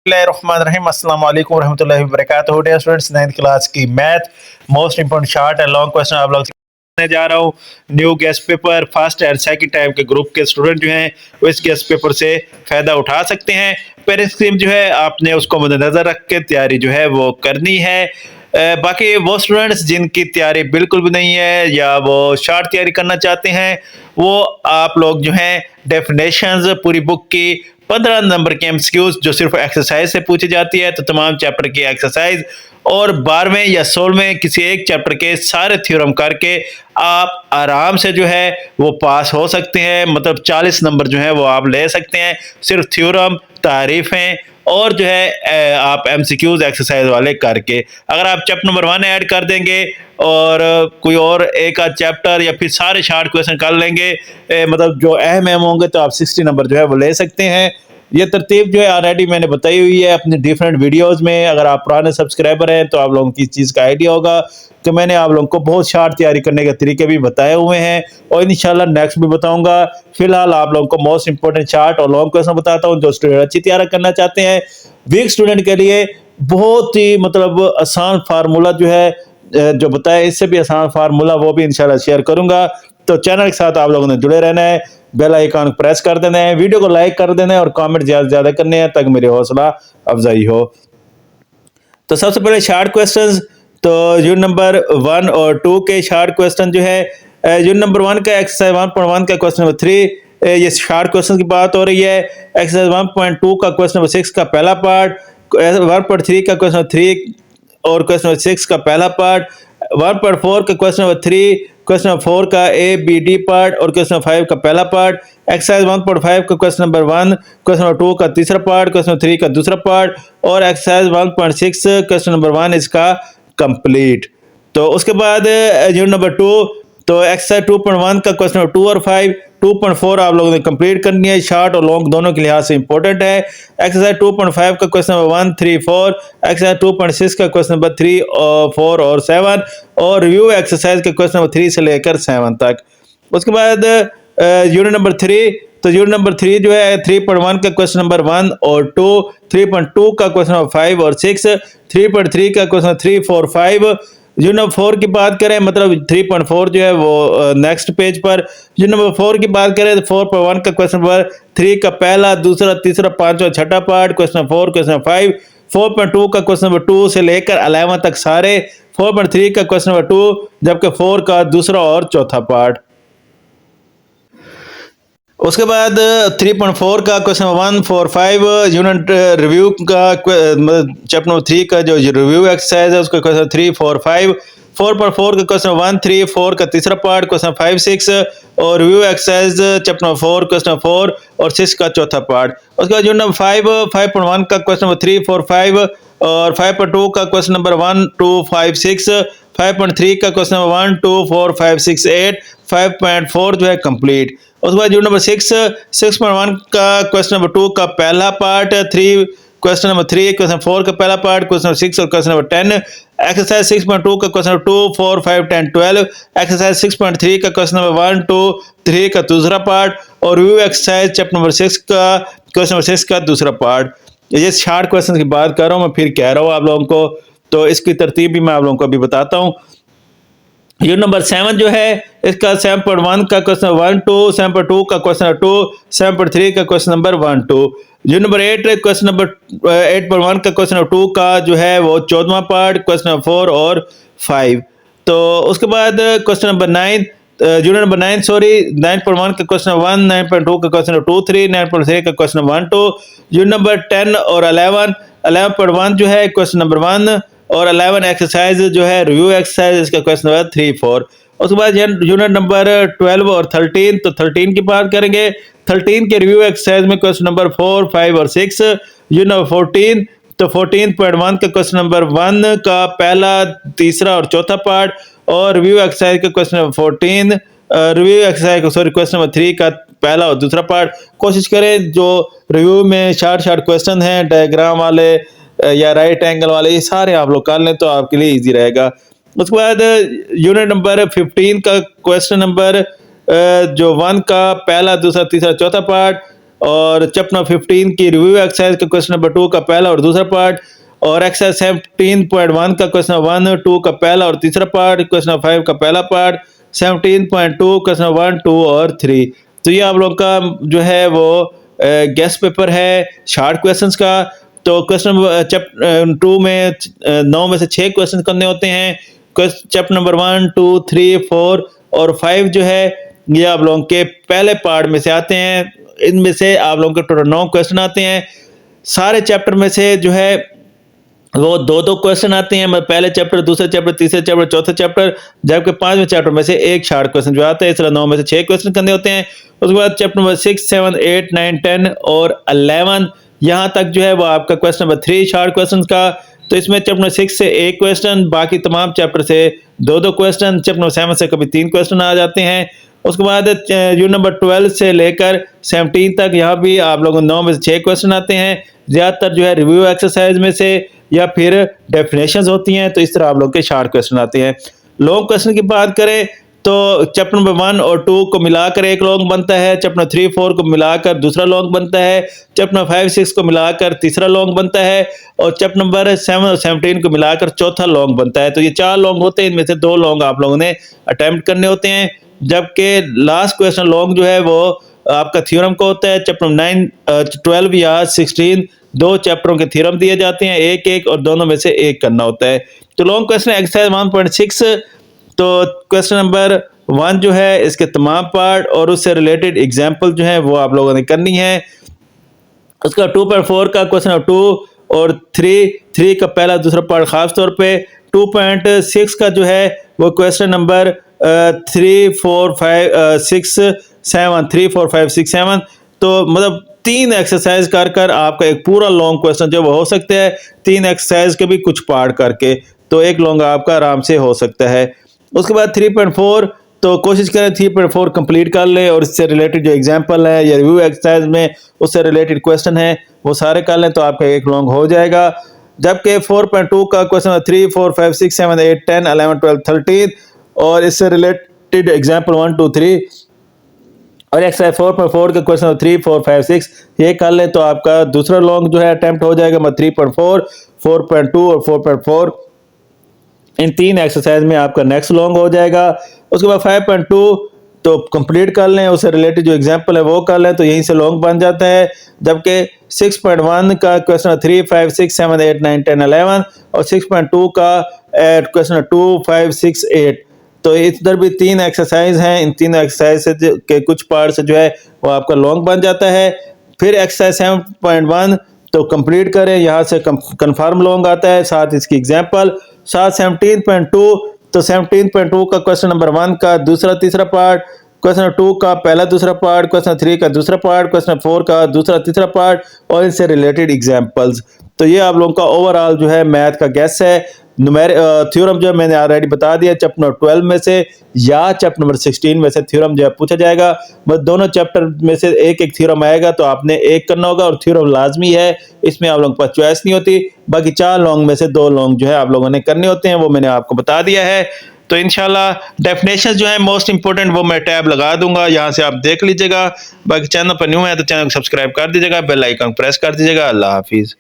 बिस्मिल्लाहिर्रहमानिर्रहीम, अस्सलाम वालेकुम रहमतुल्लाहि व बरकातहू। डियर स्टूडेंट्स, 9th क्लास की math most important short and long question आप लोग करने जा रहा हूँ। New guest paper first and second time के ग्रुप के स्टूडेंट जो हैं वो इस गेस्ट पेपर से फ़ायदा उठा सकते हैं। पेरेंट्स स्कीम जो है आपने उसको मद्देनज़र रख के तैयारी जो है वो करनी है। बाकी वो स्टूडेंट्स जिनकी तैयारी बिल्कुल भी नहीं है या वो शॉर्ट तैयारी करना चाहते हैं, वो आप लोग जो हैं डेफिनेशंस पूरी बुक की 15 नंबर के एमसीक्यूज जो सिर्फ एक्सरसाइज से पूछी जाती है, तो तमाम चैप्टर की एक्सरसाइज और 12वें या 16वें किसी एक चैप्टर के सारे थ्योरम करके आप आराम से जो है वो पास हो सकते हैं। मतलब 40 नंबर जो है वो आप ले सकते हैं सिर्फ थ्योरम, तारीफें और जो है आप एमसीक्यूज एक्सरसाइज वाले करके। अगर आप चैप्टर नंबर 1 ऐड कर देंगे और कोई और एक आध चैप्टर या फिर सारे शॉर्ट क्वेश्चन कर लेंगे, मतलब जो अहम अहम होंगे, तो आप 60 नंबर जो है वो ले सकते हैं। ये तरतीब जो है ऑलरेडी मैंने बताई हुई है अपनी डिफरेंट वीडियोस में। अगर आप पुराने सब्सक्राइबर हैं तो आप लोगों की इस चीज़ का आइडिया होगा कि मैंने आप लोगों को बहुत शार्ट तैयारी करने के तरीके भी बताए हुए हैं और इंशाल्लाह नेक्स्ट भी बताऊंगा। फिलहाल आप लोगों को मोस्ट इंपॉर्टेंट शार्ट और लॉन्ग क्वेश्चन बताता हूं जो स्टूडेंट अच्छी तैयारी करना चाहते हैं। वीक स्टूडेंट के लिए बहुत ही मतलब आसान फार्मूला जो है जो बताया, इससे भी आसान फार्मूला वो भी इंशाल्लाह शेयर करूंगा। तो चैनल के साथ आप लोगों ने जुड़े रहना है, बेल आइकन प्रेस कर देना है, वीडियो को लाइक कर देना है और कमेंट ज्यादा से ज्यादा करने हैं ताकि मेरी हौसला अफजाई हो। तो सबसे पहले शार्ट क्वेश्चंस, तो यूनिट नंबर 1 और 2 के शार्ट क्वेश्चन जो है, यूनिट नंबर 1 का एक्सरसाइज 1.1 का क्वेश्चन नंबर 3, ये शार्ट क्वेश्चन की बात हो रही है। एक्सरसाइज 1.2 का क्वेश्चन नंबर 6 का पहला पार्ट, 1.3 का क्वेश्चन नंबर 3 और क्वेश्चन नंबर 6 का पहला पार्ट, 1.4 का क्वेश्चन नंबर 3, क्वेश्चन नंबर 4 का ए बी डी पार्ट और क्वेश्चन नंबर 5 का पहला पार्ट। एक्सरसाइज 1.5 का क्वेश्चन नंबर 1, क्वेश्चन नंबर 2 का तीसरा पार्ट, क्वेश्चन नंबर 3 का दूसरा पार्ट और एक्सरसाइज 1.6 क्वेश्चन नंबर 1 इसका कंप्लीट। तो उसके बाद यूनिट नंबर 2, तो एक्सरसाइज 2.1 का क्वेश्चन नंबर 2 और 5, 2.4 आप लोगों ने कंप्लीट करनी है। शॉर्ट और लॉन्ग दोनों के लिहाज से इंपॉर्टेंट है। एक्सरसाइज 2.5 का क्वेश्चन नंबर 1, 3, 4, एक्सरसाइज 2.6 का क्वेश्चन नंबर 3 और 4 और 7 और रिव्यू एक्सरसाइज का क्वेश्चन नंबर 3 से लेकर 7 तक। उसके बाद यूनिट नंबर 3, तो यूनिट नंबर 3 जो है 3.1 का क्वेश्चन नंबर 1 और 2, 3.2 का क्वेश्चन नंबर 5 और 6, 3.3 का क्वेश्चन 3, 4, 5। यूनिट नंबर 4 की बात करें, मतलब 3.4 जो है वो नेक्स्ट पेज पर। यूनिट नंबर 4 की बात करें तो 4.1 का क्वेश्चन नंबर 3 का पहला, दूसरा, तीसरा, पांचवा, छठा part, question number 4, question number 5, 4.2 का क्वेश्चन नंबर 2 से लेकर 11 तक सारे, 4.3 का क्वेश्चन नंबर 2, जबकि 4 का दूसरा और चौथा पार्ट। उसके बाद 3.4 का क्वेश्चन 1, 4, 5 यूनिट रिव्यू का चैप्टर नंबर 3 का जो रिव्यू एक्सरसाइज है उसका क्वेश्चन 3, 4, 5। 4.4 का क्वेश्चन 1, 3, 4 का तीसरा पार्ट, क्वेश्चन 5, 6 और review exercise chapter number 4, question 4 और 6 का चौथा पार्ट। उसके बाद यूनिट नंबर 5.1 का क्वेश्चन नंबर 3, 4, 5 और 5.2 का क्वेश्चन नंबर 1, 2, 5, 6, 5.3 का क्वेश्चन नंबर 1, 2, 4, 5, 6, 8, 5.4 जो है कंप्लीट। उसके बाद यूनिट नंबर 6.1 का क्वेश्चन नंबर 2 का पहला पार्ट, 3 क्वेश्चन नंबर 3, क्वेश्चन 4 का पहला पार्ट, क्वेश्चन नंबर 6 और क्वेश्चन नंबर 10। एक्सरसाइज 6.2 का क्वेश्चन नंबर 2, 4, 5, 10, 12। एक्सरसाइज 6.3 का क्वेश्चन नंबर 1, 2, 3 का दूसरा पार्ट और रिव्यू एक्सरसाइज चैप्टर नंबर 6 का क्वेश्चन नंबर 6 का दूसरा पार्ट। ये शार्ट क्वेश्चन की बात कर रहा हूँ, मैं फिर कह रहा हूँ आप लोगों को, तो इसकी तरतीब भी मैं आप लोगों को अभी बताता हूँ। यूनिट नंबर 7 जो है इसका 7.1 का क्वेश्चन 1, 2, 7.2 का क्वेश्चन 2, 7.3 का question number 1, 2। Unit number 8 question number 8.1 का क्वेश्चन नंबर 2 का जो है वो 14वां पार्ट, क्वेश्चन नंबर 4 और 5। तो उसके बाद question number 9, unit number 9 sorry 9.1 का क्वेश्चन 1, 9.2 का क्वेश्चन 2, 3, 9.3 का क्वेश्चन 1, 2। यूनिट नंबर 10 और 11.1 जो है क्वेश्चन नंबर 1 और 11 एक्सरसाइज जो है रिव्यू एक्सरसाइज इसका क्वेश्चन नंबर 3, 4। उसके बाद यूनिट नंबर 12 और 13, तो 13 की बात करेंगे। 13 के रिव्यू एक्सरसाइज में क्वेश्चन नंबर 4, 5 और 6। यूनिट नंबर 14, तो 14.1 का क्वेश्चन नंबर 1 का पहला, तीसरा और चौथा पार्ट और रिव्यू एक्सरसाइज का question number 14, review exercise sorry question number 3 का पहला और दूसरा पार्ट। कोशिश करें जो रिव्यू में शार्ट क्वेश्चन हैं डायग्राम वाले या राइट एंगल वाले, ये सारे आप लोग कर लें तो आपके लिए इजी रहेगा। उसके बाद यूनिट नंबर 15 का क्वेश्चन नंबर जो 1 का पहला, दूसरा, तीसरा, चौथा पार्ट और चैप्टर 15 की रिव्यू एक्सरसाइज का क्वेश्चन नंबर 2 का पहला और दूसरा पार्ट, और एक्सरसाइज 17.1 का क्वेश्चन 1 2 का पहला और तीसरा पार्ट, क्वेश्चन 5 का पहला पार्ट, 17.2 क्वेश्चन 1 2 और 3। तो ये आप लोग का जो है वो गेस्ट पेपर है शॉर्ट क्वेश्चंस का। तो क्वेश्चन चैप्टर 2 में 9 में से 6 क्वेश्चन करने होते हैं। चैप्टर नंबर 1 2 3 4 और 5 जो है ये आप लोगों के पहले पार्ट में से आते हैं। इनमें से आप लोगों के टोटल 9 क्वेश्चन आते हैं। सारे चैप्टर में से जो है वो दो दो क्वेश्चन आते हैं, मतलब पहले चैप्टर, दूसरे चैप्टर, तीसरे चैप्टर, चौथे चैप्टर, जबकि 5वें चैप्टर में से एक शॉर्ट क्वेश्चन जो आता है। इसलिए 9 में से 6 क्वेश्चन करने होते हैं। उसके बाद चैप्टर नंबर 6 7 8 9 10 और 11 यहाँ तक जो है वो आपका क्वेश्चन नंबर 3 शॉर्ट क्वेश्चन का। तो इसमें चैप्टर 6 से एक क्वेश्चन, बाकी तमाम चैप्टर से दो दो क्वेश्चन, चैप्टर 7 से कभी 3 क्वेश्चन आ जाते हैं। उसके बाद यूनिट नंबर 12 से लेकर 17 तक यहाँ भी आप लोगों को 9 में से 6 क्वेश्चन आते हैं। ज़्यादातर जो है रिव्यू एक्सरसाइज में से या फिर डेफिनेशंस होती हैं, तो इस तरह आप लोग के शॉर्ट क्वेश्चन आते हैं। लॉन्ग क्वेश्चन की बात करें तो चैप्टर नंबर 1 और 2 को मिलाकर एक लॉन्ग बनता है, चैप्टर 3 4 को मिलाकर दूसरा लॉन्ग बनता है, चैप्टर 5 6 को मिलाकर तीसरा लॉन्ग बनता है, और चैप्टर नंबर 7 और 17 को मिलाकर चौथा लॉन्ग बनता है। तो ये 4 लॉन्ग होते हैं, इनमें से 2 लॉन्ग आप लोगों ने अटेम्प्ट करने होते हैं। जबकि लास्ट क्वेश्चन लॉन्ग जो है वो आपका थ्योरम का होता है। चैप्टर 9 12 या 16 दो चैप्टरों के थ्योरम दिए जाते हैं, एक एक, और दोनों में से एक करना होता है। तो लॉन्ग क्वेश्चन एक्सरसाइज 1.6, तो क्वेश्चन नंबर 1 जो है इसके तमाम पार्ट और उससे रिलेटेड एग्जाम्पल जो है वो आप लोगों ने करनी है। उसका 2.4 का क्वेश्चन नंबर 2 और 3 का पहला दूसरा पार्ट खास तौर पे। 2.6 का जो है वो क्वेश्चन नंबर 3 4 5 6 7 3 4 5 6 7, तो मतलब 3 एक्सरसाइज कर कर आपका एक पूरा लॉन्ग क्वेश्चन जो वो हो सकता है, 3 एक्सरसाइज के भी कुछ पार्ट करके, तो एक लॉन्ग आपका आराम से हो सकता है। उसके बाद 3.4, तो कोशिश करें 3.4 कंप्लीट कर लें और इससे रिलेटेड जो एग्जांपल है या रिव्यू एक्सरसाइज में उससे रिलेटेड क्वेश्चन है वो सारे कर लें, तो आपका एक लॉन्ग हो जाएगा। जबकि 4.2 का क्वेश्चन 3 4 5 6 7 8 10 11 12 13 और इससे रिलेटेड एग्जांपल 1 2 3 और एक्सरसाइज 4.4 का क्वेश्चन 3 4 5 6 ये कर लें, तो आपका दूसरा लॉन्ग जो है अटेम्प्ट हो जाएगा। मतलब 3.4 4.2 और 4.4 इन 3 एक्सरसाइज में आपका नेक्स्ट लॉन्ग हो जाएगा। उसके बाद 5.2 तो कंप्लीट कर लें, उससे रिलेटेड जो एग्जांपल है वो कर लें, तो यहीं से लॉन्ग बन जाता है। जबकि 6.1 का क्वेश्चन 3 5 6 7 8 9 10 11 और 6.2 का क्वेश्चन 2 5 6 8, तो इधर भी 3 एक्सरसाइज हैं। इन 3 एक्सरसाइज से के कुछ पार्ट से जो है वो आपका लॉन्ग बन जाता है। फिर एक्सरसाइज 7.1 तो कंप्लीट करें, यहाँ से कंफर्म लॉन्ग आता है, साथ इसकी एग्जांपल। साथ 17.2 तो 17.2 का क्वेश्चन नंबर 1 का दूसरा तीसरा पार्ट, क्वेश्चन 2 का पहला दूसरा पार्ट, क्वेश्चन 3 का दूसरा पार्ट, क्वेश्चन 4 का दूसरा तीसरा पार्ट और इनसे रिलेटेड एग्जांपल्स। तो ये आप लोगों का ओवरऑल जो है मैथ का गेस है। थ्योरम जो है मैंने ऑलरेडी बता दिया, चैप्टर नंबर 12 में से या चैप्टर नंबर 16 में से थ्योरम जो है पूछा जाएगा। बस दोनों चैप्टर में से एक एक थ्योरम आएगा, तो आपने एक करना होगा और थ्योरम लाजमी है, इसमें आप लोगों के पास चॉइस नहीं होती। बाकी 4 लॉन्ग में से 2 लॉन्ग जो है आप लोगों ने करने होते हैं, वो मैंने आपको बता दिया है। तो इंशाल्लाह डेफिनेशन जो है मोस्ट इंपोर्टेंट वो मैं टैब लगा दूंगा, यहाँ से आप देख लीजिएगा। बाकी चैनल पर न्यू है तो चैनल को सब्सक्राइब कर दीजिएगा, बेल आइकन प्रेस कर दीजिएगा। अल्लाह हाफिज़।